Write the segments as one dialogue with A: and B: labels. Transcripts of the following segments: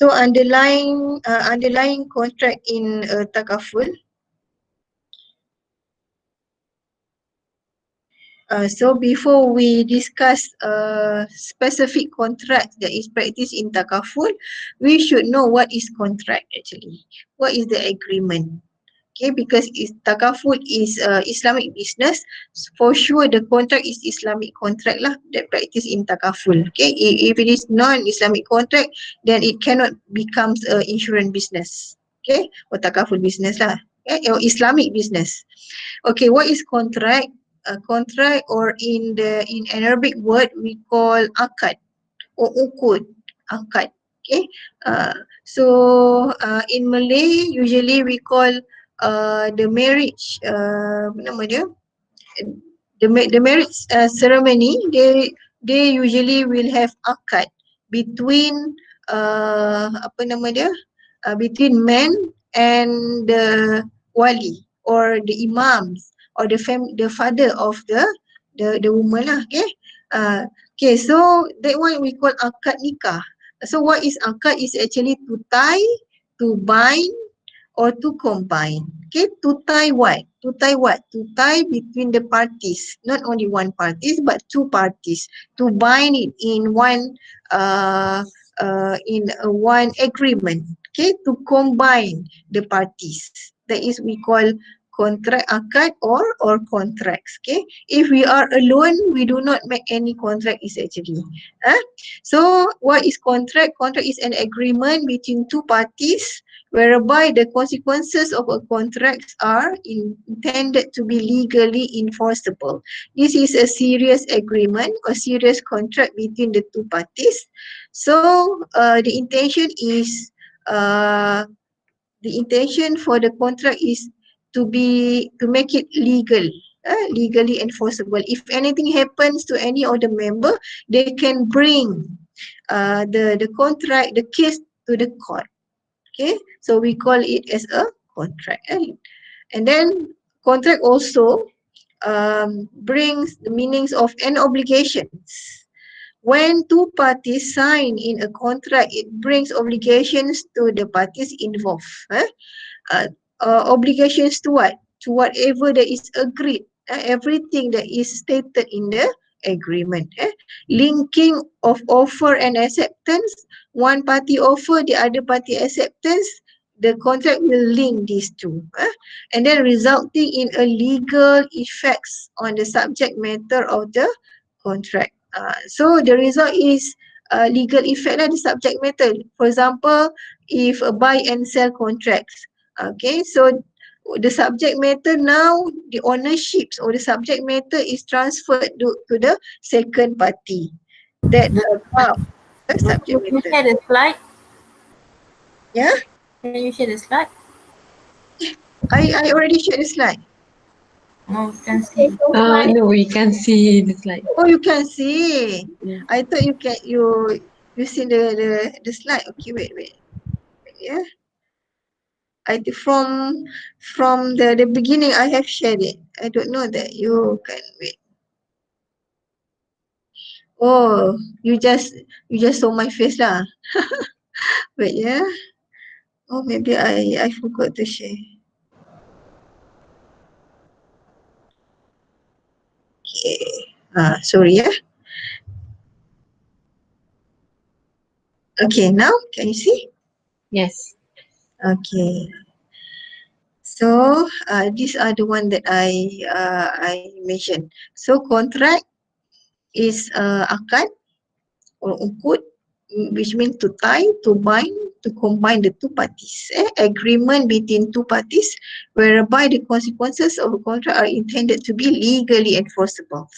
A: So underlying contract in takaful. So before we discuss specific contract that is practiced in takaful, we should know what is contract actually. What is the agreement? Okay, because takaful is Islamic business, for sure the contract is Islamic contract lah that practice in takaful. Okay, if it is non-Islamic contract, then it cannot becomes a insurance business. Okay, or takaful business lah. Okay, or Islamic business. Okay, what is contract? Contract, or in Arabic word we call akad or ukud, akad. Okay, in Malay usually we call the marriage, apa nama dia, the marriage ceremony, they usually will have akad between apa nama dia, between man and the wali or the imams or the father of the woman lah. Okay, okay, so that one we call akad nikah. So what is akad? Is actually to tie, to bind, or to combine. Okay, to tie what? To tie what? To tie between the parties, not only one parties but two parties. To bind it in one one agreement. Okay, to combine the parties. That is we call contract akad or contracts. Okay, if we are alone, we do not make any contract essentially. So what is contract? Contract is an agreement between two parties whereby the consequences of a contract are intended to be legally enforceable. This is a serious agreement or serious contract between the two parties. So the intention for the contract is to make it legal, legally enforceable. If anything happens to any of the member, they can bring the contract, the case to the court. Okay, so we call it as a contract. And then contract also brings the meanings of an obligations. When two parties sign in a contract, it brings obligations to the parties involved. Obligations to what? To whatever that is agreed. Everything that is stated in the agreement. Linking of offer and acceptance. One party offer, the other party acceptance. The contract will link these two. And then resulting in a legal effects on the subject matter of the contract. So the result is legal effect lah, the subject matter. For example, if a buy and sell contracts, okay, so the subject matter now, the ownerships or the subject matter is transferred to the second party. That about the subject
B: Can you
A: matter.
B: share the slide?
A: Yeah,
B: Can you share the slide?
A: I already shared the slide.
B: No, we can see.
C: No, we can see the slide.
A: Oh, you can see.
C: Yeah.
A: I thought you see the slide. Okay, wait. Yeah. From the beginning I have shared it. I don't know that you can wait. Oh, you just saw my face lah. Wait, yeah. Oh, maybe I forgot to share. Okay. Sorry, yeah. Okay, now can you see?
C: Yes.
A: Okay. So these are the one that I mentioned. So contract is akad or ukud, which means to tie, to bind, to combine the two parties. Agreement between two parties whereby the consequences of a contract are intended to be legally enforceable.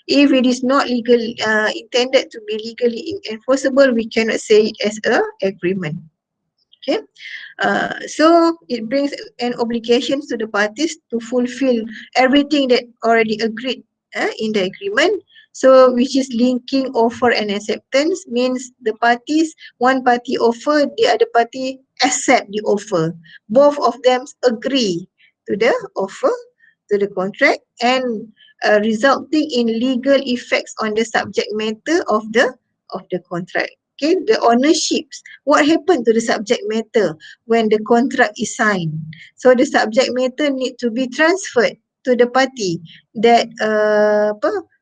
A: If it is not intended to be legally enforceable, we cannot say it as a agreement. Okay, so it brings an obligation to the parties to fulfill everything that already agreed in the agreement. So which is linking offer and acceptance, means the parties, one party offer, the other party accept the offer. Both of them agree to the offer, to the contract, and resulting in legal effects on the subject matter of the contract. Okay, the ownerships. What happened to the subject matter when the contract is signed? So the subject matter need to be transferred to the party that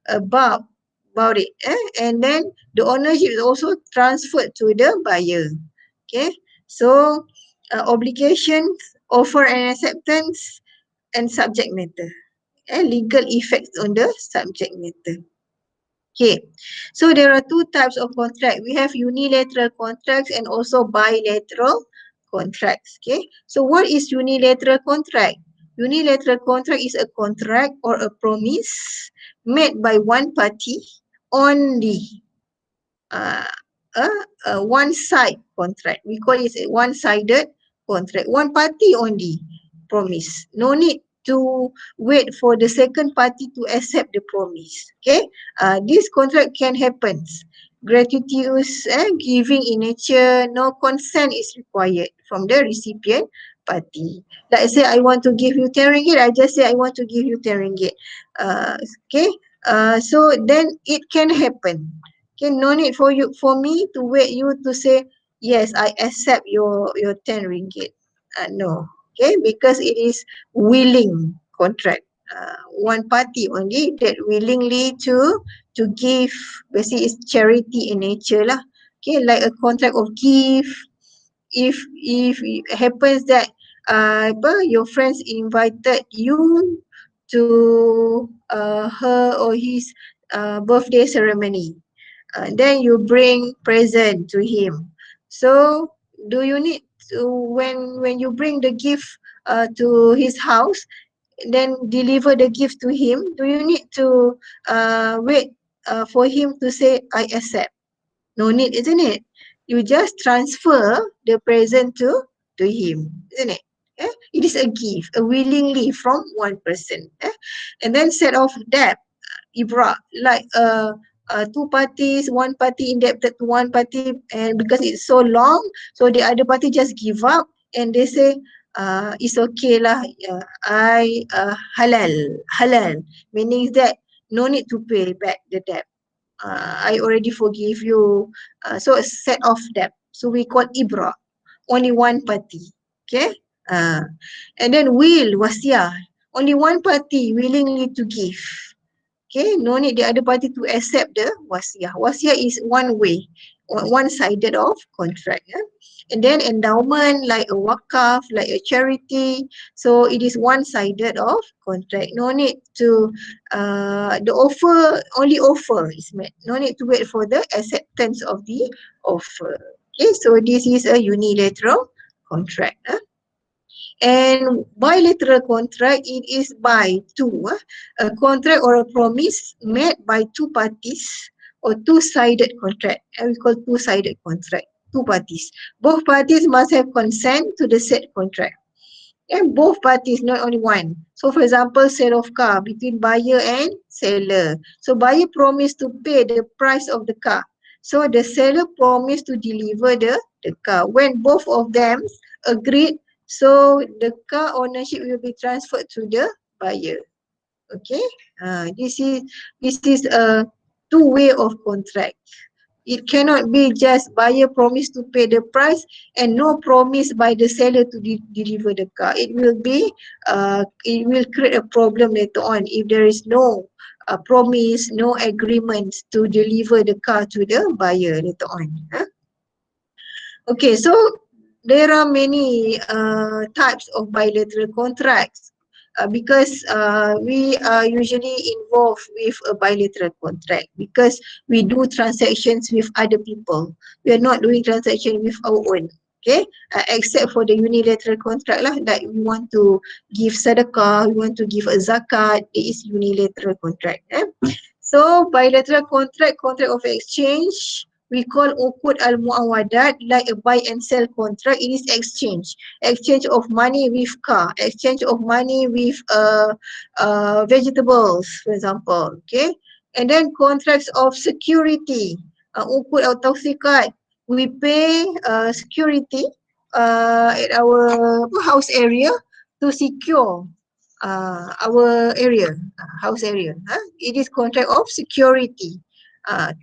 A: about it, and then the ownership is also transferred to the buyer. Okay, so obligations, offer and acceptance, and subject matter, and legal effects on the subject matter. Okay, so there are two types of contract. We have unilateral contracts and also bilateral contracts. Okay, so what is unilateral contract? Unilateral contract is a contract or a promise made by one party only. uh, one side contract. We call it a one-sided contract. One party only promise. No need to wait for the second party to accept the promise. Okay, this contract can happen. Gratuitous giving in nature, no consent is required from the recipient party. Like I say, I want to give you 10 ringgit, I just say I want to give you 10 ringgit. Okay, so then it can happen. Okay, no need for me to wait you to say yes, I accept your 10 ringgit. No. Okay, because it is willing contract. One party only that willingly to give. Basically, it's charity in nature lah. Okay, like a contract of gift. If it happens that your friends invited you to her or his birthday ceremony, then you bring present to him. So do you need to, when you bring the gift to his house, then deliver the gift to him, do you need to wait for him to say I accept? No need, isn't it? You just transfer the present to him, isn't it? It is a gift, a willingly from one person. And then set off debt, Ibra, like two parties, one party indebted to one party, and because it's so long, so the other party just give up and they say, it's okay lah, I halal, meaning that no need to pay back the debt. I already forgive you. So a set of debt. So we call Ibra, only one party. Okay? Uh, and then will, wasiah, only one party willingly to give. Okay, no need the other party to accept the wasiah. Wasiah is one way, one-sided of contract. And then endowment, like a wakaf, like a charity. So it is one-sided of contract. No need to, the offer, only offer is made. No need to wait for the acceptance of the offer. Okay, so this is a unilateral contract. And bilateral contract, it is by two. A contract or a promise made by two parties or two-sided contract. And we call two-sided contract, two parties. Both parties must have consent to the said contract. And both parties, not only one. So for example, sale of car between buyer and seller. So buyer promised to pay the price of the car. So the seller promised to deliver the car. When both of them agreed, so the car ownership will be transferred to the buyer. Okay, this is a two-way of contract. It cannot be just buyer promise to pay the price and no promise by the seller to deliver the car. It will create a problem later on if there is no promise, no agreement to deliver the car to the buyer later on. Okay, so there are many types of bilateral contracts because we are usually involved with a bilateral contract because we do transactions with other people. We are not doing transaction with our own. Okay, except for the unilateral contract lah, that we want to give sedekah, we want to give a zakat, it is unilateral contract. So bilateral contract, contract of exchange, we call uqud al-muawadat, like a buy and sell contract. It is exchange. Exchange of money with car, exchange of money with vegetables, for example. Okay. And then contracts of security, uqud al-tawthiqat. We pay security at our house area to secure our area, house area. It is contract of security.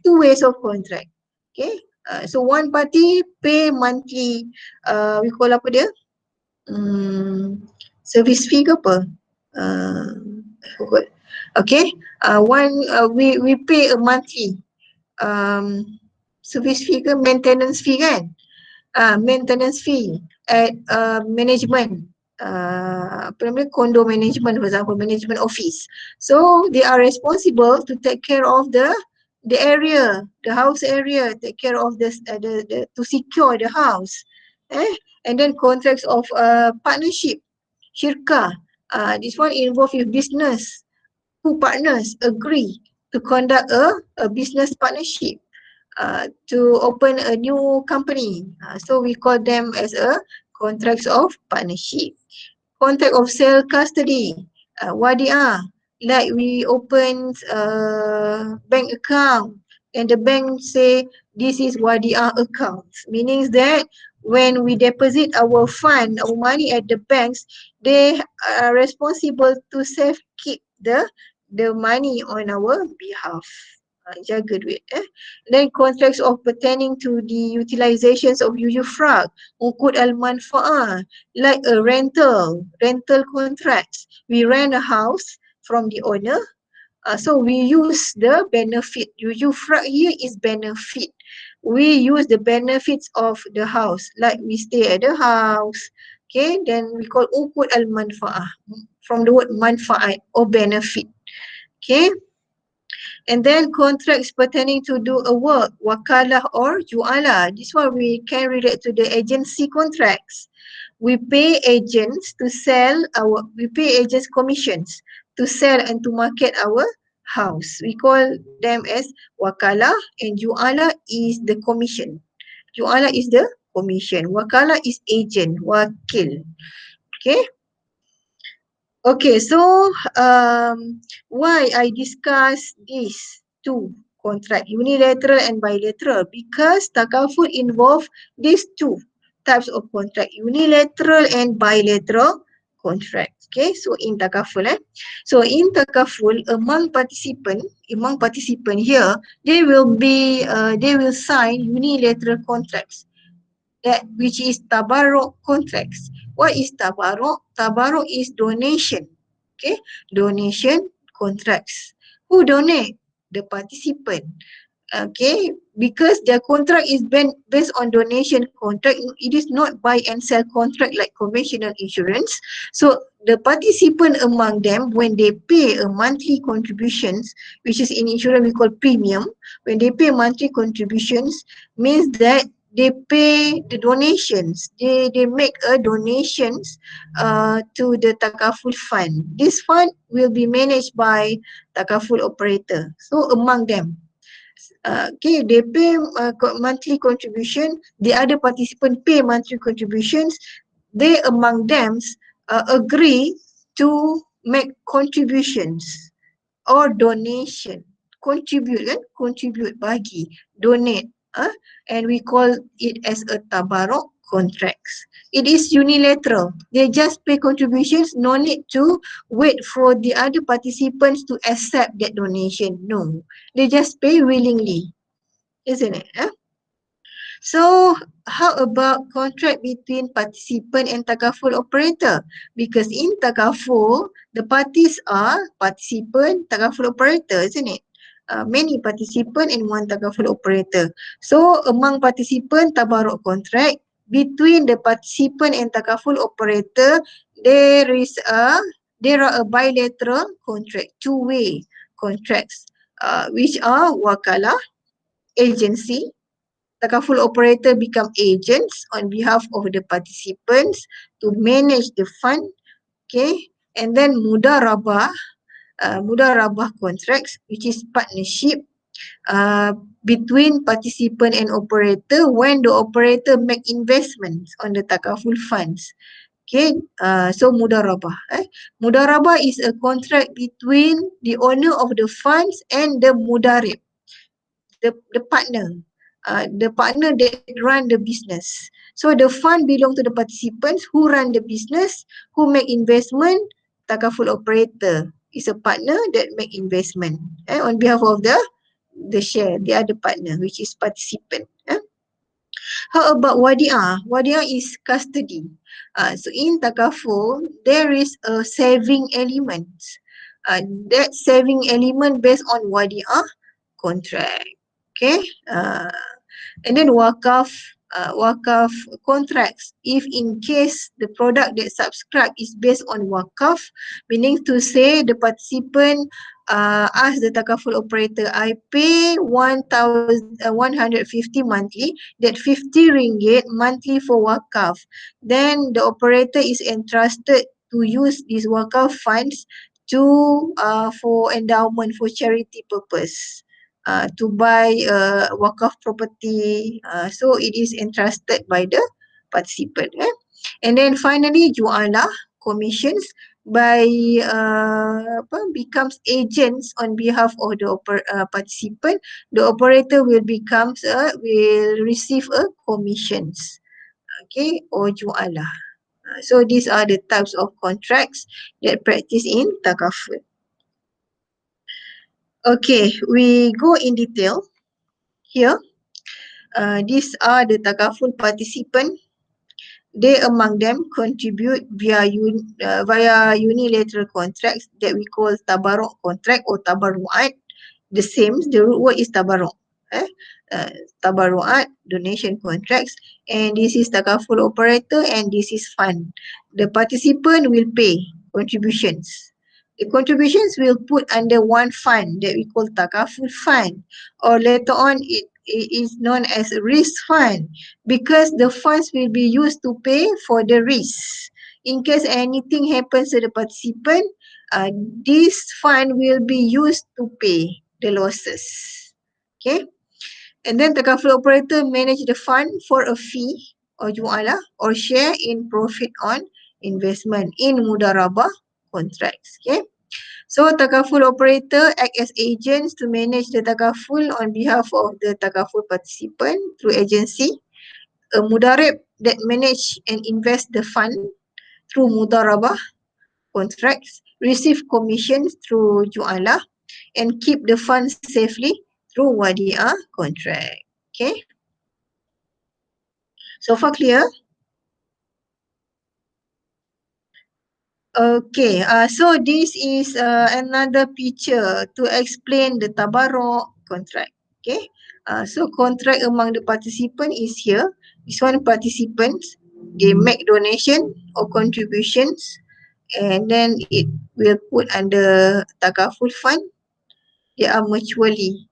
A: Two ways of contract. Okay. So one party pay monthly, we call apa dia? Service fee ke apa? I forgot. Okay, we pay a monthly service fee ke maintenance fee kan? Maintenance fee at management, apa namanya, condo management, for example, management office. So they are responsible to take care of the area, the house area, take care of the to secure the house. And then contracts of partnership, syirkah. This one involved with business. Two partners agree to conduct a business partnership, to open a new company. So we call them as a contracts of partnership. Contract of sale custody, wadiah, like we open bank account and the bank say this is wadiah account, meaning that when we deposit our fund, our money at the banks, they are responsible to safe keep the money on our behalf. Jaga duit. Then contracts of pertaining to the utilizations of usufruct, ukud al-manfa'ah, like a rental contracts. We rent a house from the owner, so we use the benefit. Usufruct here is benefit. We use the benefits of the house, like we stay at the house. Okay, then we call ukud al-manfa'ah, from the word manfaat or benefit. Okay, and then contracts pertaining to do a work, wakalah or ju'ala. This one we can relate to the agency contracts. We pay agents to sell we pay agents commissions to sell and to market our house. We call them as wakalah, and ju'ala is the commission. Ju'ala is the commission. Wakalah is agent, wakil. Okay. Okay, so why I discuss these two contract, unilateral and bilateral? Because takaful involve these two types of contract, unilateral and bilateral contract. Okay, so in takaful, so in takaful, among participant here, they will sign unilateral contracts, that which is tabarruk contracts. What is tabarruk? Tabarruk is donation. Okay, donation contracts. Who donate? The participant. Okay, because their contract is based on donation contract, it is not buy and sell contract like conventional insurance. So the participant among them, when they pay a monthly contributions, which is in insurance we call premium, when they pay monthly contributions, means that they pay the donations, they make a donations to the takaful fund. This fund will be managed by takaful operator. So among them, okay, they pay monthly contribution, the other participant pay monthly contributions, they among them agree to make contributions or donation, contribute kan, contribute, bagi, donate, and we call it as a tabarruk contracts. It is unilateral. They just pay contributions, no need to wait for the other participants to accept that donation. No, they just pay willingly, isn't it? So how about contract between participant and takaful operator? Because in takaful, the parties are participant, takaful operator, isn't it? Many participant and one takaful operator. So among participant, tabarruk contract. Between the participant and takaful operator, there are a bilateral contract, two-way contracts, which are wakalah, agency. Takaful operator become agents on behalf of the participants to manage the fund. Okay, and then mudarabah contracts, which is partnership between participant and operator when the operator make investments on the takaful funds. Okay, so mudarabah. Mudarabah is a contract between the owner of the funds and the mudarib, the partner. The partner that run the business. So the fund belong to the participants who run the business, who make investment. Takaful operator is a partner that make investment on behalf of the share, the other partner, which is participant. How about wadiah? Wadiah is custody. So in Takaful, there is a saving element. That saving element based on wadiah contract. Okay. And then wakaf contracts. If in case the product that subscribe is based on wakaf, meaning to say the participant ask the takaful operator, I pay 150 monthly, that 50 ringgit monthly for wakaf. Then the operator is entrusted to use these wakaf funds to for endowment for charity purpose. To buy wakaf property. So it is entrusted by the participant. And then finally, jualah, commissions by becomes agents on behalf of the participant. The operator will will receive a commissions. Okay, or jualah. So these are the types of contracts that practice in takaful. Okay, we go in detail here. These are the takaful participant. They among them contribute via unilateral contracts that we call tabarruk contract or tabarruat. The same, the root word is tabarruk. Eh? Tabarruat, donation contracts, and this is takaful operator and this is fund. The participant will pay contributions. The contributions will put under one fund that we call takaful fund, or later on it is known as risk fund, because the funds will be used to pay for the risk. In case anything happens to the participant, this fund will be used to pay the losses. Okay. And then takaful operator manage the fund for a fee or jualah or share in profit on investment in mudarabah contracts. Okay. So takaful operator act as agents to manage the takaful on behalf of the takaful participant through agency. A mudarib that manage and invest the fund through mudarabah contracts, receive commissions through jualah, and keep the funds safely through wadiah contract. Okay. So far clear? Okay, so this is another picture to explain the tabarruk contract. Okay, so contract among the participant is here. This one participants, they make donation or contributions, and then it will put under takaful fund. They are mutually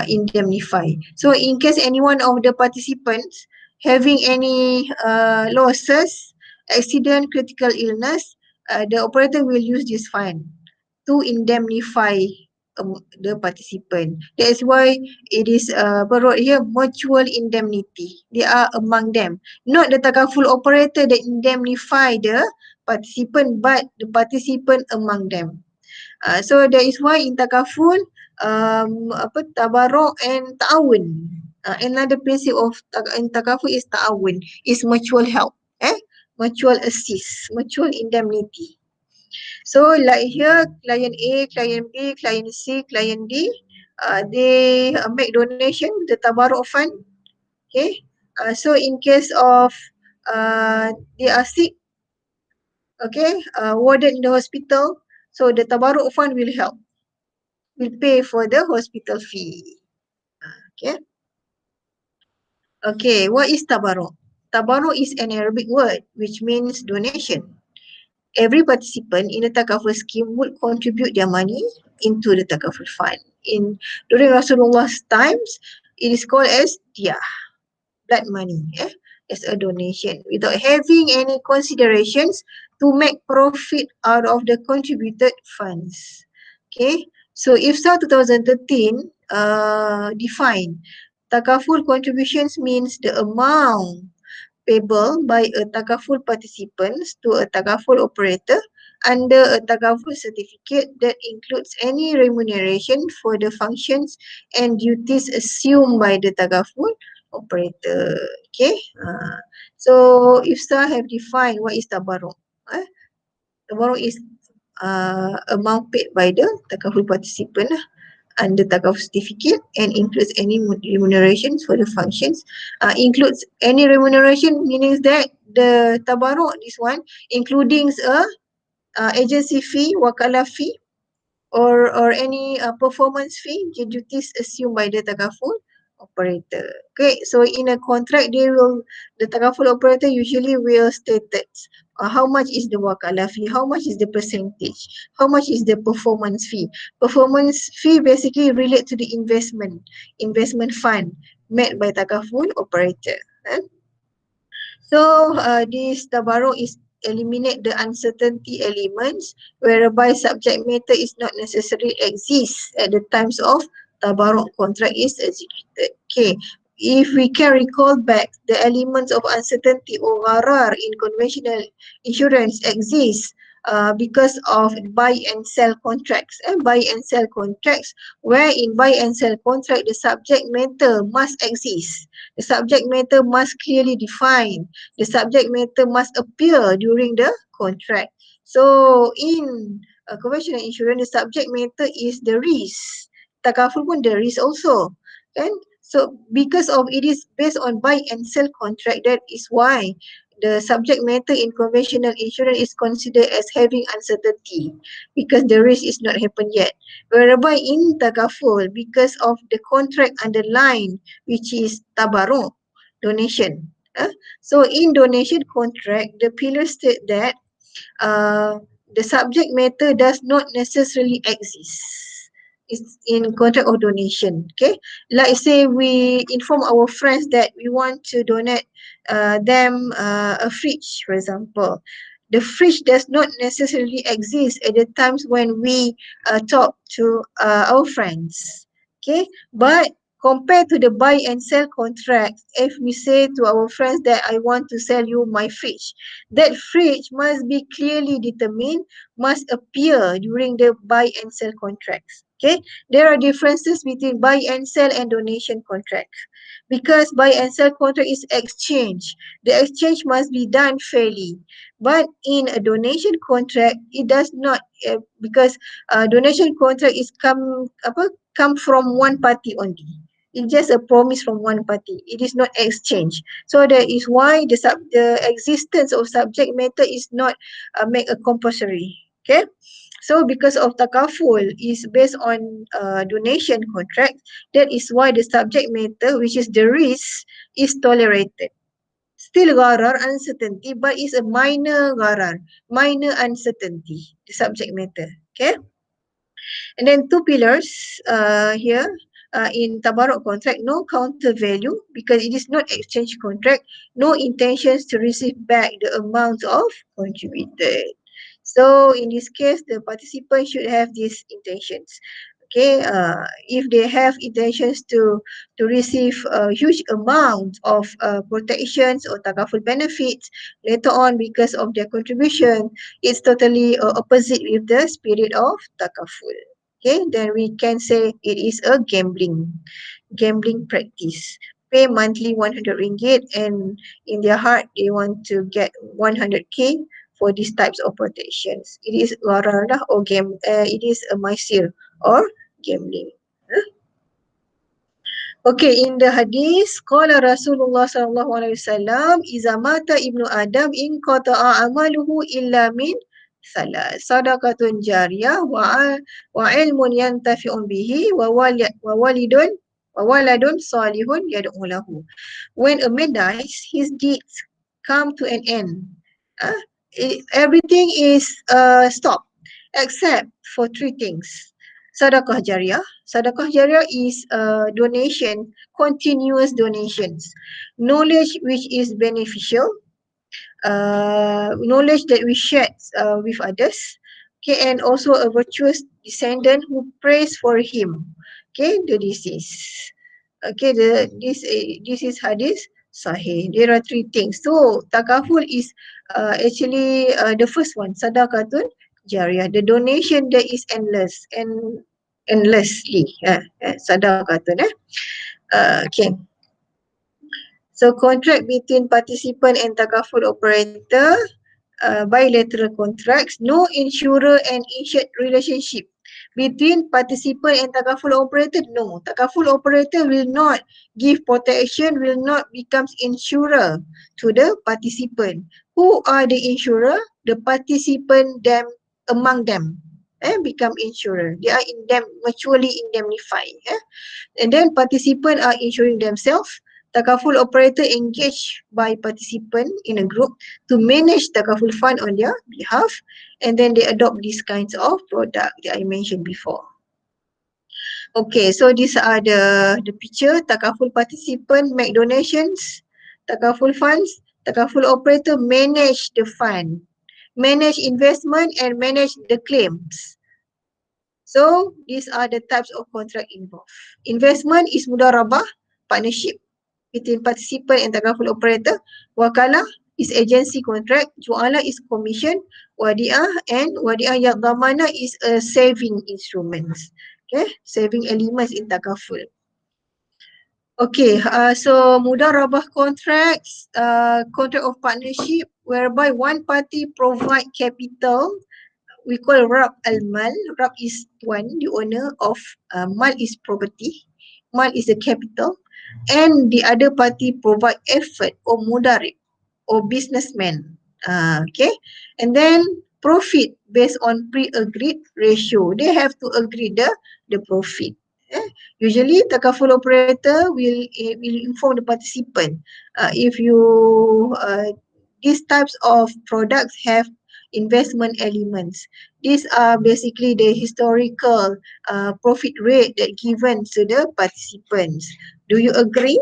A: indemnify. So in case any one of the participants having any losses, accident, critical illness, the operator will use this fund to indemnify the participant. That is why it is wrote here mutual indemnity. They are among them. Not the takaful operator that indemnify the participant, but the participant among them. So that is why in takaful tabarruk and ta'awun. Another principle of in takaful is ta'awun, is mutual help, mutual assist, mutual indemnity. So like here, client A, client B, client C, client D, they make donation, the tabarruk fund. Okay, so in case of they are sick, okay, warded in the hospital, so the tabarruk fund will help, will pay for the hospital fee. Okay. Okay, what is tabarruk? Tabarruk is an Arabic word which means donation. Every participant in the takaful scheme would contribute their money into the takaful fund. During Rasulullah's times, it is called as diyah, blood money, as a donation, without having any considerations to make profit out of the contributed funds. Okay, so IFSA 2013 define takaful contributions means the amount payable by a takaful participants to a takaful operator under a takaful certificate that includes any remuneration for the functions and duties assumed by the takaful operator. Okay. So IFSA have defined what is tabarruk. Tabarruk is amount paid by the takaful participant under Takaful certificate and includes any remunerations for the functions. Includes any remuneration meaning that the tabaruk, this one, including a agency fee, wakalah fee, or any performance fee, the duties assumed by the takaful operator. Okay, so in a contract, the takaful operator usually will state that how much is the wakalah fee, how much is the percentage, how much is the performance fee. Performance fee basically relate to the investment fund made by takaful operator. So this tabaruk is eliminate the uncertainty elements whereby subject matter is not necessarily exist at the times of tabaruk contract is executed. Okay. If we can recall back, the elements of uncertainty or gharar in conventional insurance exist because of buy and sell contracts. Buy and sell contracts, where in buy and sell contract, the subject matter must exist. The subject matter must clearly define. The subject matter must appear during the contract. So in conventional insurance, the subject matter is the risk. Takaful pun the risk also. Kan? So because of it is based on buy and sell contract, that is why the subject matter in conventional insurance is considered as having uncertainty because the risk is not happened yet. Whereby in Takaful, because of the contract underlined, which is tabaruk, donation. So in donation contract, the pillar state that uh, the subject matter does not necessarily exist. It's in contract of donation. Okay, like say we inform our friends that we want to donate them a fridge, for example. The fridge does not necessarily exist at the times when we talk to our friends. Okay, but compared to the buy and sell contract, if we say to our friends that I want to sell you my fridge, that fridge must be clearly determined, must appear during the buy and sell contracts. Okay, there are differences between buy and sell and donation contracts. Because buy and sell contract is exchange. The exchange must be done fairly. But in a donation contract, it does not because donation contract is come from one party only. It's just a promise from one party. It is not exchange. So that is why the existence of subject matter is not make a compulsory. Okay. So because of takaful is based on donation contract, that is why the subject matter, which is the risk, is tolerated. Still gharar, uncertainty, but it's a minor gharar, minor uncertainty, the subject matter. Okay. And then two pillars here in tabaruk contract, no counter value because it is not exchange contract, no intentions to receive back the amount of contributed. So in this case, the participant should have these intentions. Okay, if they have intentions to receive a huge amount of protections or takaful benefits later on because of their contribution, it's totally opposite with the spirit of takaful. Okay, then we can say it is a gambling practice. Pay monthly 100 ringgit and in their heart they want to get 100k for these types of protections. It is gharar lah or it is a maisir or gambling. Okay, in the hadith, qala Rasulullah sallallahu alaihi wasallam, "Iza mata ibnu Adam in qata'a amaluhu illa min salas. Sadaqatun jariyah wa ilmun yantafi'un bihi wa waladun salihun yad'u lahu." When a man dies, his deeds come to an end. Uh, Everything is stopped except for three things. Sadaqah jariyah. Sadaqah jariyah is donation, continuous donations. Knowledge which is beneficial, knowledge that we share with others. Okay, and also a virtuous descendant who prays for him. Okay, the deceased. Okay, this is hadith sahih. There are three things. So takaful is actually the first one, sadaqatun jariyah, the donation that is endlessly. Sadaqatun. Okay. So contract between participant and takaful operator, bilateral contracts, no insurer and insured relationship between participant and takaful operator? No, takaful operator will not give protection, will not become insurer to the participant. Who are the insurer? The participant them among them become insurer. They are mutually indemnified. And then participant are insuring themselves. Takaful operator engaged by participant in a group to manage takaful fund on their behalf, and then they adopt these kinds of product that I mentioned before. Okay, so these are the picture. Takaful participant make donations, takaful funds, takaful operator manage the fund, manage investment and manage the claims. So these are the types of contract involved. Investment is mudarabah, partnership between participant and takaful operator. Wakalah is agency contract. Ju'ala is commission. Wadi'ah and wadi'ah yang damana is a saving instruments. Okay, saving elements in takaful. Okay, so mudarabah contracts, contract of partnership whereby one party provide capital. We call Rab al-Mal. Rab is one, the owner of Mal is property. Mal is the capital. And the other party provide effort or mudarib or businessman. Okay. And then profit based on pre-agreed ratio. They have to agree the profit. Usually takaful operator will inform the participant if you these types of products have investment elements. These are basically the historical profit rate that given to the participants. Do you agree?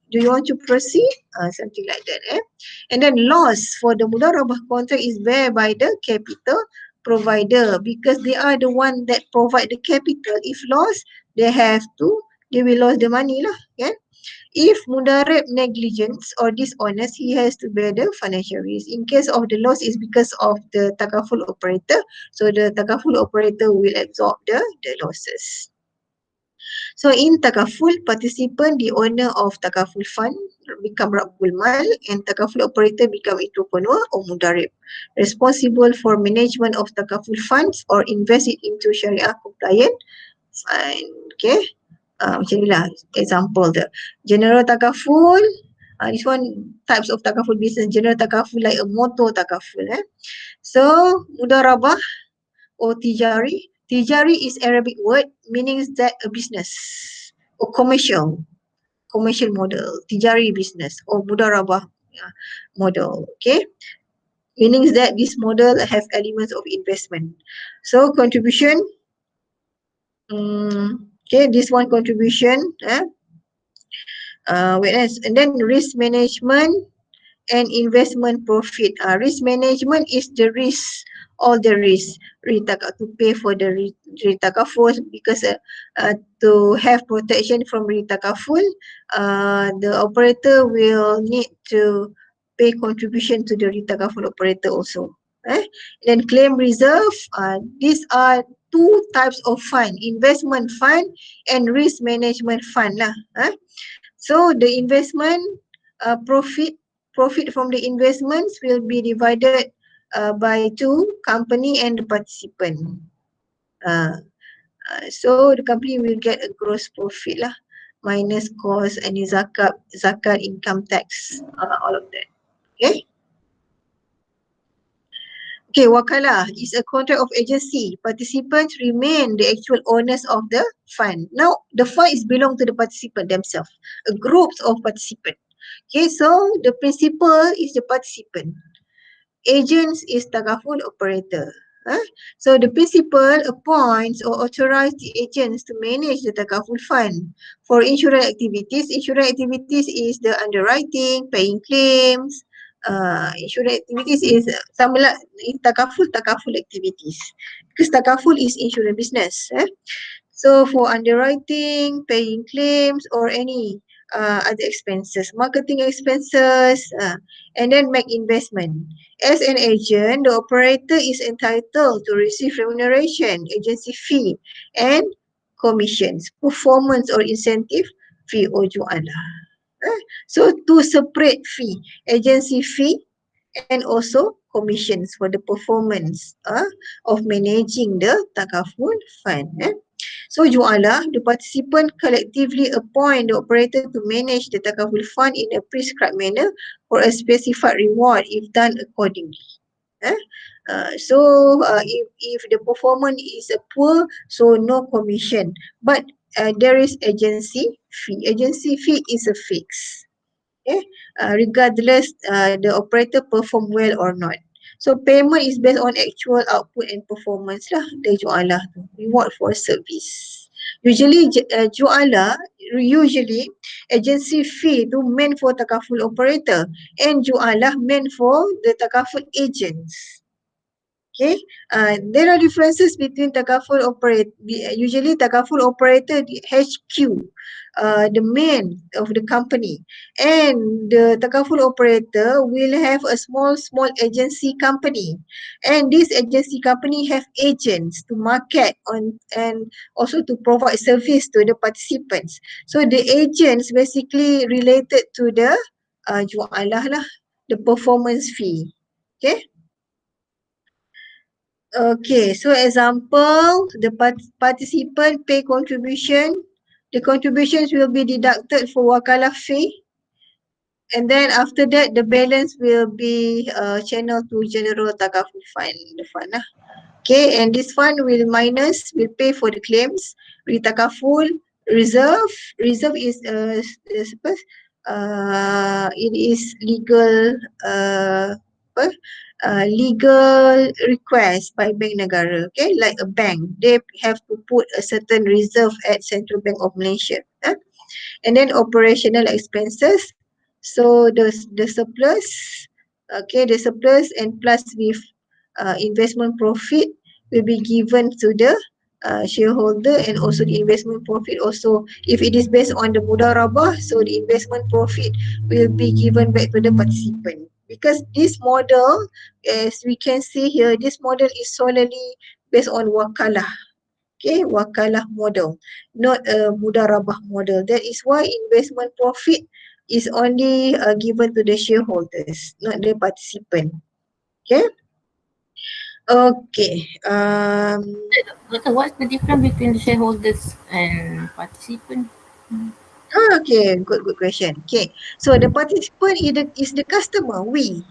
A: Do you want to proceed? Something like that. And then loss for the mudarabah contract is bear by the capital provider because they are the one that provide the capital. If loss, they will lose the money lah. Yeah? If mudarib negligence or dishonest, he has to bear the financial risk. In case of the loss is because of the takaful operator, so the takaful operator will absorb the losses. So in takaful, participant, the owner of takaful fund become Rabbul Mal and takaful operator become entrepreneur or mudarib. Responsible for management of takaful funds or invest it into Sharia compliant fund. Okay. Macam ni lah example dia. General takaful, this one types of takaful business. General takaful like a motor takaful. So mudarabah or tijari. Tijari is Arabic word meaning that a business or commercial model. Tijari business or mudarabah model. Okay. Meaning that this model have elements of investment. So contribution. Okay, this one contribution. And then risk management and investment profit. Risk management is the risk, all the risk. To pay for the ritakaful because to have protection from ritakaful, the operator will need to pay contribution to the ritakaful operator also. Then claim reserve. These are two types of fund: investment fund and risk management fund lah. So the investment profit from the investments will be divided by two, company and the participant. So the company will get a gross profit lah, minus cost and zakat, income tax, all of that. Okay. Okay, wakalah is a contract of agency. Participants remain the actual owners of the fund. Now, the fund is belong to the participant themselves, a group of participants. Okay, so the principal is the participant. Agents is takaful operator. So the principal appoints or authorizes the agents to manage the takaful fund. For insurance activities is the underwriting, paying claims. Insurance activities is sama lah in takaful activities because takaful is insurance business. So for underwriting, paying claims or any other expenses, marketing expenses, and then make investment. As an agent, the operator is entitled to receive remuneration, agency fee, and commissions, performance or incentive fee or ju'ala. So two separate fee, agency fee and also commissions for the performance of managing the Takaful fund. So jualah, the participant collectively appoint the operator to manage the Takaful fund in a prescribed manner for a specified reward if done accordingly. Eh? If the performance is poor, so no commission. But there is agency fee. Agency fee is a fix. Okay, regardless the operator perform well or not. So payment is based on actual output and performance lah. The jualah tu, reward for service. Usually agency fee tu meant for takaful operator and jualah meant for the takaful agents. Okay, there are differences between takaful operator. Usually takaful operator the HQ, the main of the company, and the takaful operator will have a small agency company, and this agency company have agents to market on and also to provide service to the participants. So the agents basically related to the jualah lah, the performance fee. Okay. Okay, so example, the participant pay contribution. The contributions will be deducted for wakalah fee, and then after that, the balance will be channeled to general takaful fund, the fund lah. Okay, and this fund will pay for the claims. With takaful reserve, reserve is apa? It is legal apa? Legal request by bank negara. Okay, like a bank, they have to put a certain reserve at Central Bank of Malaysia. And then operational expenses. So the surplus, okay, the surplus and plus with investment profit will be given to the shareholder, and also the investment profit also, if it is based on the mudarabah, so the investment profit will be given back to the participant. Because this model, as we can see here, this model is solely based on wakalah. Okay, wakalah model, not a mudarabah model. That is why investment profit is only given to the shareholders, not the participant. Okay. Okay.
B: Doctor, what's the difference between the shareholders and participant?
A: Okay, good question. Okay, so the participant is the customer, we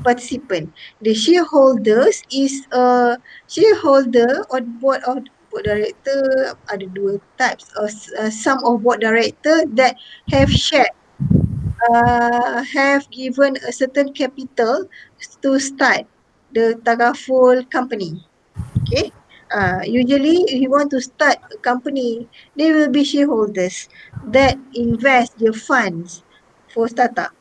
A: participant. The shareholders is a shareholder on board director. Ada dua types of some of board director that have shared, have given a certain capital to start the Takaful company. Okay. Usually, if you want to start a company, they will be shareholders that invest their funds for startup.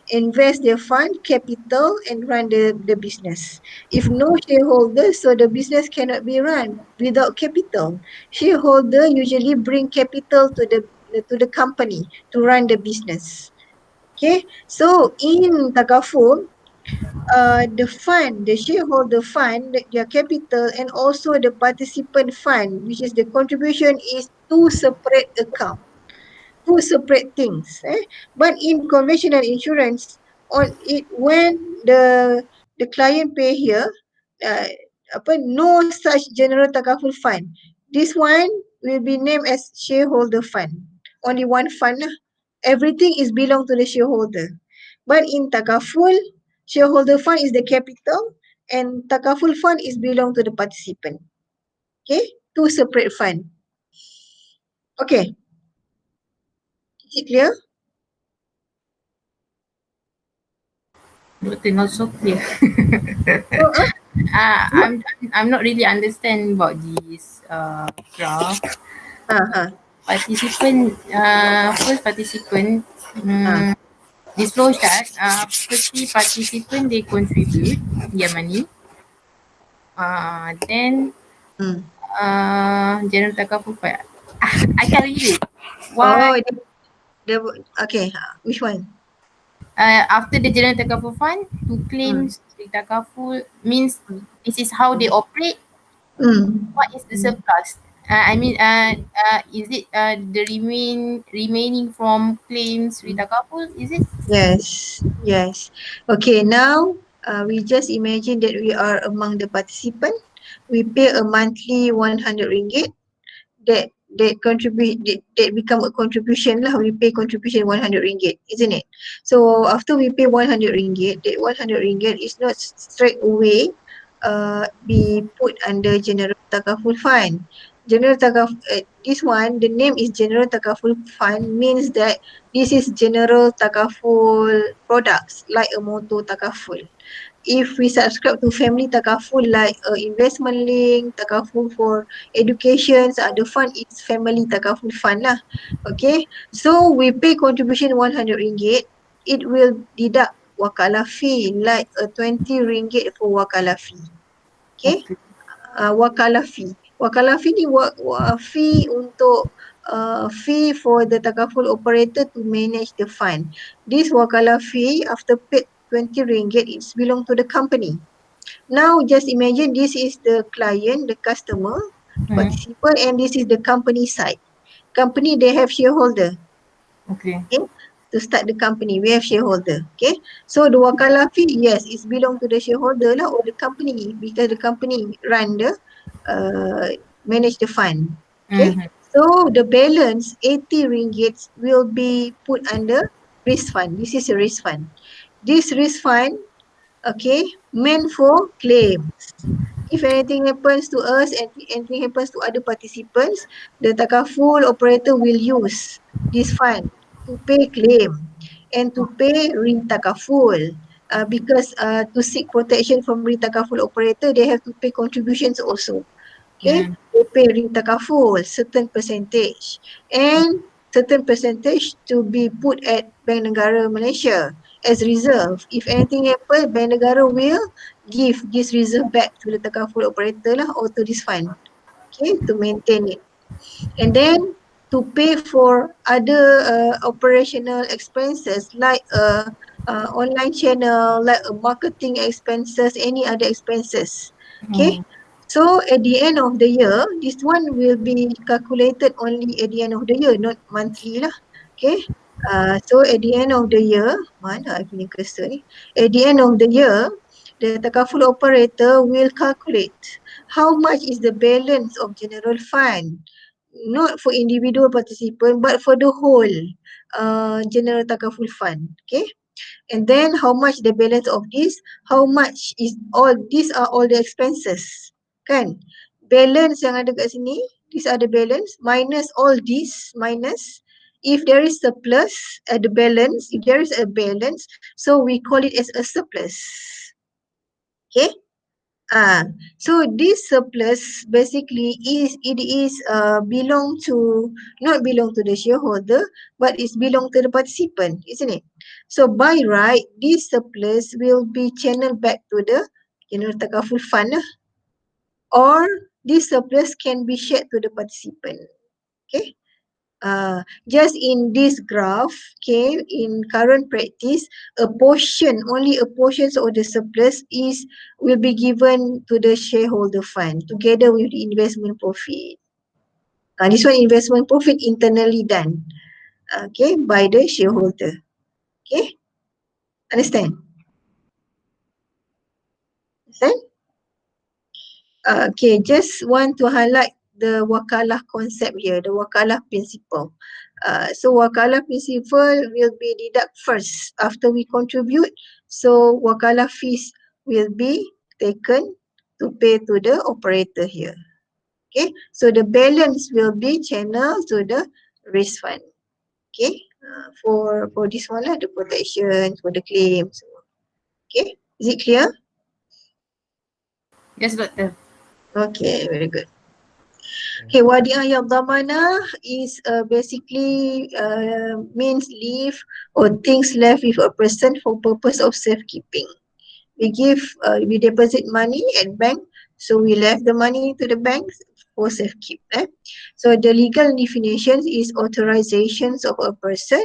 A: Invest their fund capital and run the business. If no shareholders, so the business cannot be run without capital. Shareholder usually bring capital to the company to run the business. Okay, so in Takaful, the shareholder fund, their capital, and also the participant fund, which is the contribution, is two separate accounts, two separate things. But in conventional insurance, on it when the client pay here, uh, no such general takaful fund. This one will be named as shareholder fund. Only one fund lah. Everything is belong to the shareholder. But in takaful, shareholder fund is the capital, and takaful fund is belong to the participant. Okay, two separate fund. Okay, is it clear?
B: Doctor, not so clear.
A: So,
B: I'm not really understand about this graph.
A: uh,
B: Participant, first participant,
A: uh,
B: disclose that firstly participant they contribute their money. Then
A: mm.
B: general takaful fund. I can read it.
A: Oh,
B: Why?
A: okay. Which one?
B: After the general takaful fund, two
A: Mm.
B: claims the takaful means this is how they operate.
A: Mm.
B: What is the
A: Mm.
B: surplus? Is it the remaining from claims with takaful? Is it?
A: Yes, yes. Okay, now We just imagine that we are among the participant. We pay a monthly 100 ringgit. That contribute that become a contribution lah. We pay contribution 100 ringgit, isn't it? So after we pay 100 ringgit, that 100 ringgit is not straight away be put under general takaful fund. This one, the name is general takaful fund, means that this is general takaful products like a motor takaful. If we subscribe to family takaful like investment link, takaful for education, the fund is family takaful fund lah. Okay, so we pay contribution 100 ringgit, it will deduct wakalah fee like a 20 ringgit for wakalah fee. Okay,
B: Okay.
A: wakalah fee. Wakalah fee ni fee untuk fee for the takaful operator to manage the fund. This wakalah fee after paid 20 ringgit, it's belong to the company. Now just imagine this is the client, the customer,
B: Mm.
A: participant, and this is the company side. Company, they have shareholder.
B: Okay.
A: Okay, to start the company, we have shareholder. Okay, so the wakalah fee, yes, it's belong to the shareholder lah or the company, because the company run the uh, manage the fund. Okay,
B: Mm-hmm.
A: so the balance 80 ringgits will be put under risk fund. This is a risk fund. This risk fund, okay, meant for claims. If anything happens to us and anything happens to other participants, the takaful operator will use this fund to pay claim and to pay ring takaful. Because to seek protection from ring takaful operator, they have to pay contributions also. Okay,
B: Mm.
A: they pay ring takaful certain percentage and certain percentage to be put at Bank Negara Malaysia as reserve. If anything happen, Bank Negara will give this reserve back to the takaful operator lah or to this fund. Okay, to maintain it. And then to pay for other operational expenses like online channel, like marketing expenses, any other expenses. Okay,
B: Mm.
A: so at the end of the year, this one will be calculated only at the end of the year, not monthly lah. Okay, so at the end of the year, mana I punya cursor ni? At the end of the year, the takaful operator will calculate how much is the balance of general fund, not for individual participant but for the whole general takaful fund. Okay, and then how much the balance of this, how much is all, these are all the expenses, kan? Balance yang ada kat sini, these are the balance minus all this, minus if there is surplus at the balance, if there is a balance, so we call it as a surplus. Okay, so this surplus basically belong to, not belong to the shareholder, but it's belong to the participant, isn't it? So by right, this surplus will be channeled back to the takaful fund lah, or this surplus can be shared to the participant. Okay. Just in this graph, okay, in current practice, a portion, only a portion of the surplus will be given to the shareholder fund together with the investment profit. This one investment profit internally done, okay, by the shareholder. Okay, understand? Understand? Okay, just want to highlight the wakalah concept here, the wakalah principle. So wakalah principle will be deduct first after we contribute. So wakalah fees will be taken to pay to the operator here. Okay, so the balance will be channeled to the risk fund. Okay, for this one lah, the protection, for the claims. Okay, is it clear?
B: Yes, doctor.
A: Okay, very good. Okay, wadiah yang dhamanah is basically means leave or things left with a person for purpose of safekeeping. We deposit money at bank, so we left the money to the bank for safekeep. So the legal definition is authorizations of a person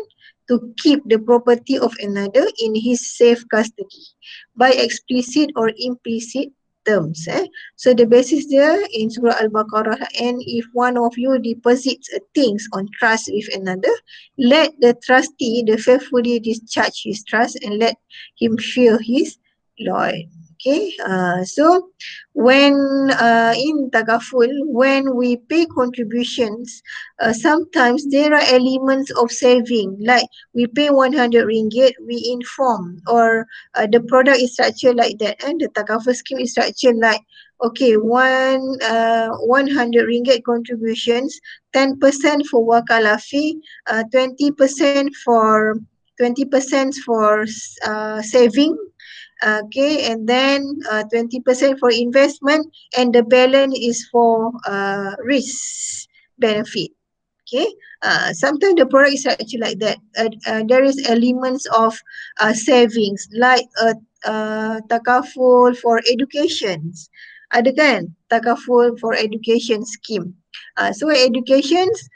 A: to keep the property of another in his safe custody by explicit or implicit terms. So the basis there in Surah Al-Baqarah, and if one of you deposits things on trust with another, let the trustee the faithfully discharge his trust and let him fear his Lloyd. Okay, so when in Takaful, when we pay contributions, sometimes there are elements of saving, like we pay 100 ringgit, we inform, or the product is structured like that, and the Takaful scheme is structured like, okay, 100 ringgit contributions, 10% for wakala fee, 20% for 20% for saving, okay, and then 20% for investment, and the balance is for risk benefit. Okay, sometimes the product is actually like that. There is elements of savings, like takaful for education. Ada kan takaful for education scheme. So educations,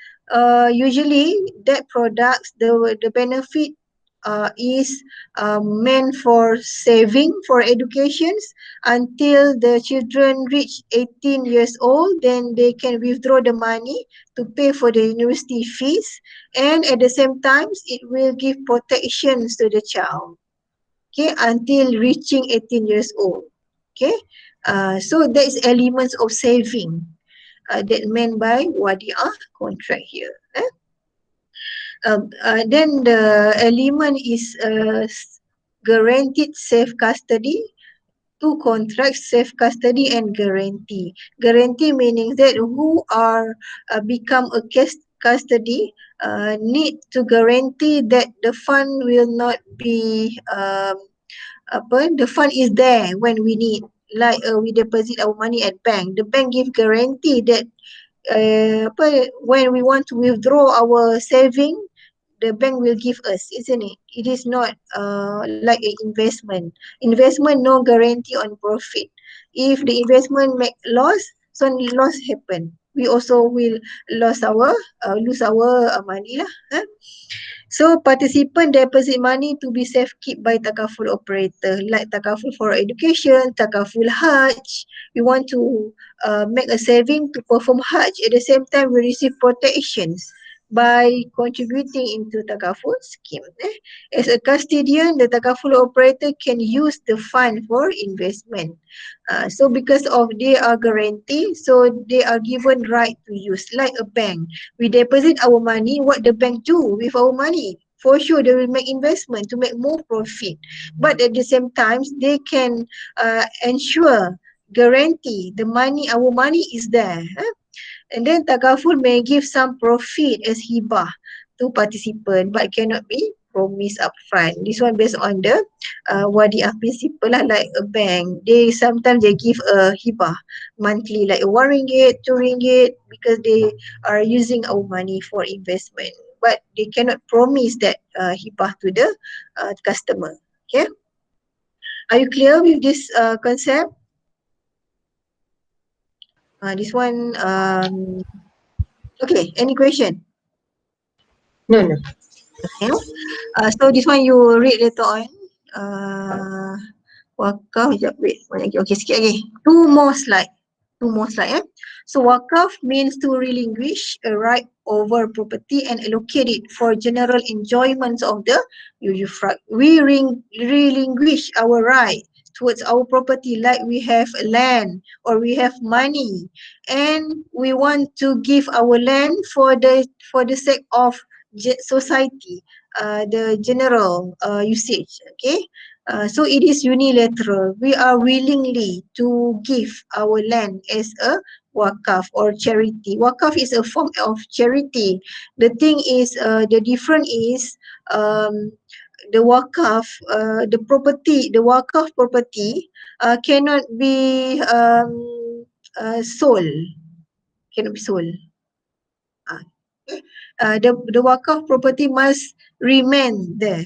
A: usually that products, the benefit is meant for saving for educations until the children reach 18 years old. Then they can withdraw the money to pay for the university fees, and at the same time it will give protections to the child, okay, until reaching 18 years old. Okay, so there is elements of saving that meant by wadiah contract here. Then the element is guaranteed safe custody. Two contracts, safe custody and guarantee. Guarantee meaning that who are become a custody need to guarantee that the fund will not be the fund is there when we need. Like we deposit our money at bank, the bank give guarantee that when we want to withdraw our saving, the bank will give us, isn't it? It is not like an investment. Investment, no guarantee on profit. If the investment make loss, so loss happen. We also will lose our money lah. So participant deposit money to be safe keep by takaful operator, like takaful for education, takaful hajj. We want to make a saving to perform hajj. At the same time, we receive protections by contributing into takaful scheme. As a custodian, the takaful operator can use the fund for investment. So because of they are guaranteed, so they are given right to use, like a bank. We deposit our money, what the bank do with our money? For sure, they will make investment to make more profit. But at the same time, they can ensure, guarantee the money, our money is there. And then takaful may give some profit as hibah to participant, but cannot be promised upfront. This one based on the wadiah principle lah, like a bank. They sometimes they give a hibah monthly, like 1 ringgit, 2 ringgit, because they are using our money for investment. But they cannot promise that hibah to the customer. Okay, are you clear with this concept? This one, okay. Any question?
C: No, no.
A: Okay. So this one you read later on. Uh, wakaf, sekejap, wait. Banyak lagi. Okay, sikit lagi. Two more slide. So wakaf means to relinquish a right over property and allocate it for general enjoyment of the usufruct. We relinquish our right towards our property, like we have land or we have money, and we want to give our land for the sake of society, the general usage. Okay, so it is unilateral. We are willingly to give our land as a wakaf or charity. Wakaf is a form of charity. The thing is, the difference is, the wakaf, the wakaf property cannot be sold. Cannot be sold. The wakaf property must remain there.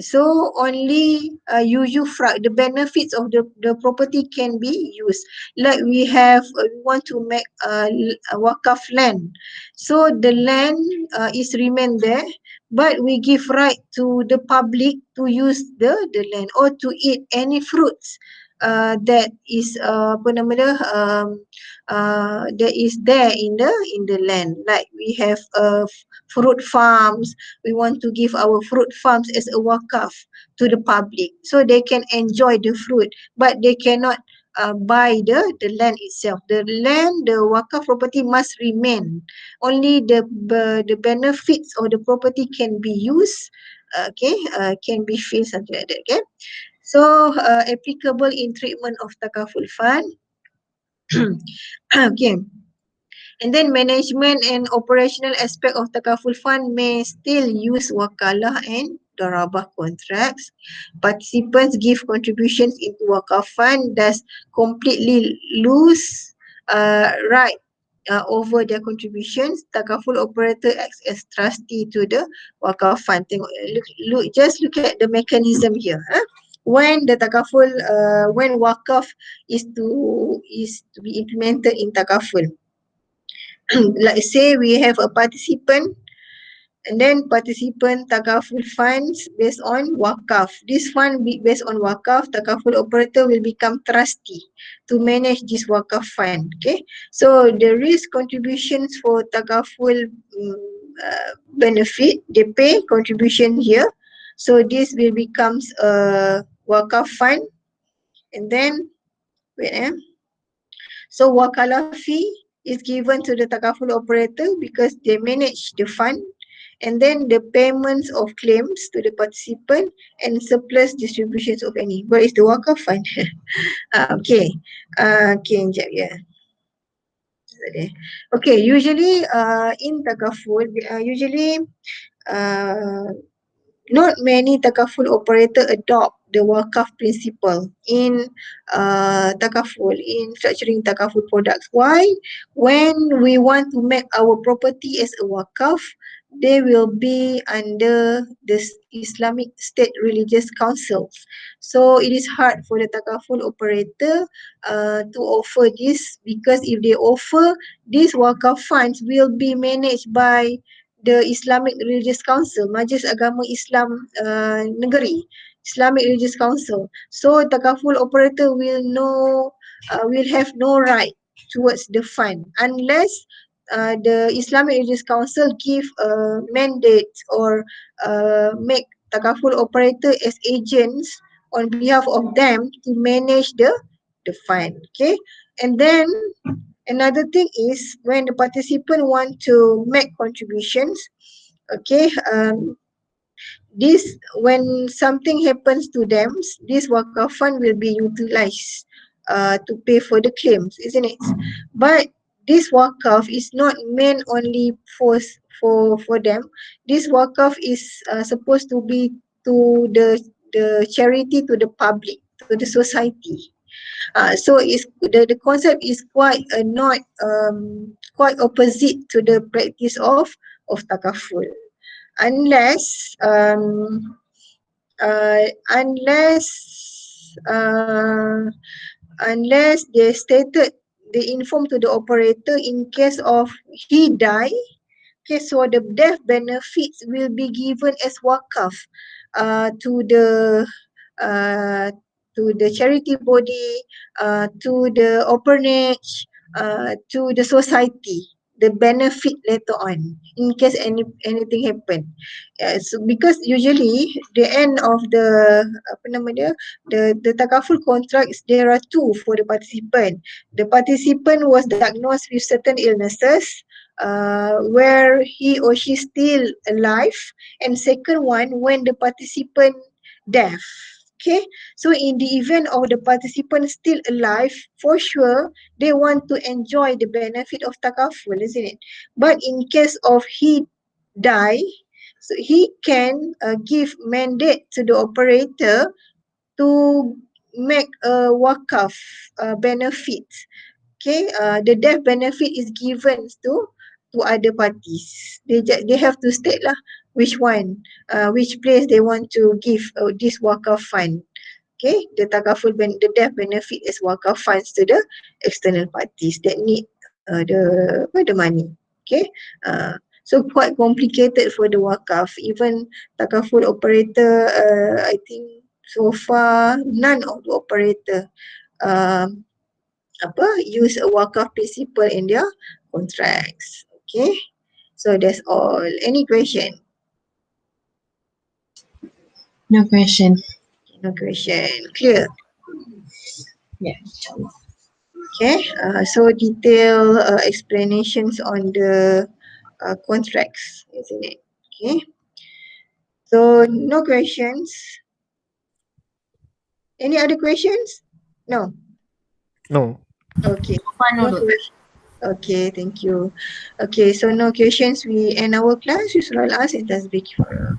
A: So only usufruct, the benefits of the property can be used. Like we have, we want to make a wakaf land. So the land is remain there, but we give right to the public to use the land or to eat any fruits that is apa nama dia that is there in the land. Like we have fruit farms. We want to give our fruit farms as a wakaf to the public so they can enjoy the fruit, but they cannot buy the land itself. The land, the wakaf property must remain. Only the benefits of the property can be used. Okay, can be filled, something like that. Okay. So, applicable in treatment of takaful fund. Okay. And then management and operational aspect of takaful fund may still use wakalah and darabah contracts. Participants give contributions into wakaf fund, thus completely lose right over their contributions. Takaful operator acts as trustee to the wakaf fund. Tengok, just look at the mechanism here. When the takaful, when wakaf is to be implemented in takaful. Like say we have a participant, and then participant takaful funds based on wakaf. This fund based on wakaf, takaful operator will become trustee to manage this wakaf fund. Okay, so the risk contributions for takaful benefit, they pay contribution here. So this will becomes a wakaf fund, and then wait so wakalah fee is given to the takaful operator because they manage the fund, and then the payments of claims to the participant and surplus distributions of any. What is the wakaf fund? Okay. Okay, sekejap ya. Okay, usually in takaful, usually uh, not many takaful operator adopt the wakaf principle in takaful, in structuring takaful products. Why? When we want to make our property as a wakaf, they will be under this Islamic State Religious Council. So it is hard for the takaful operator to offer this, because if they offer, these wakaf funds will be managed by the Islamic Religious Council, Majlis Agama Islam Negeri, Islamic Religious Council. So takaful operator will have no right towards the fund unless the Islamic Religious Council give a mandate or make takaful operator as agents on behalf of them to manage the fund. Okay, and then another thing is when the participant want to make contributions, okay, this when something happens to them, this wakaf fund will be utilized to pay for the claims, isn't it? But this wakaf is not meant only for them. This wakaf is supposed to be to the charity, to the public, to the society. So it's the concept is quite not quite opposite to the practice of takaful, unless unless uh, unless they stated, they inform to the operator in case of he die. Okay, so the death benefits will be given as wakaf to uh, the charity body, to the orphanage, to the society. The benefit later on, in case anything happen. So because usually the end of the apa nama dia, the takaful contracts, there are two for the participant. The participant was diagnosed with certain illnesses where he or she still alive, and second one when the participant deaf. Okay, so in the event of the participant still alive, for sure they want to enjoy the benefit of takaful, isn't it? But in case of he die, so he can give mandate to the operator to make a wakaf benefit. Okay, the death benefit is given to other parties. They have to state lah which one, which place they want to give this wakaf fund. Okay, the takaful the death benefit is wakaf funds to the external parties that need the money. Okay, so quite complicated for the wakaf. Even takaful operator, I think so far none of the operator um, use a wakaf principle in their contracts. Okay, so that's all. Any question?
C: No question.
A: No question. Clear.
C: Yeah.
A: Okay, so detailed explanations on the contracts, isn't it? Okay, so no questions. Any other questions? No.
D: No.
A: Okay.
B: So far, no,
A: No
B: Dok.
A: question. Okay, thank you. Okay, so no questions. We end our class. We shall ask in Tasbih Kifayah.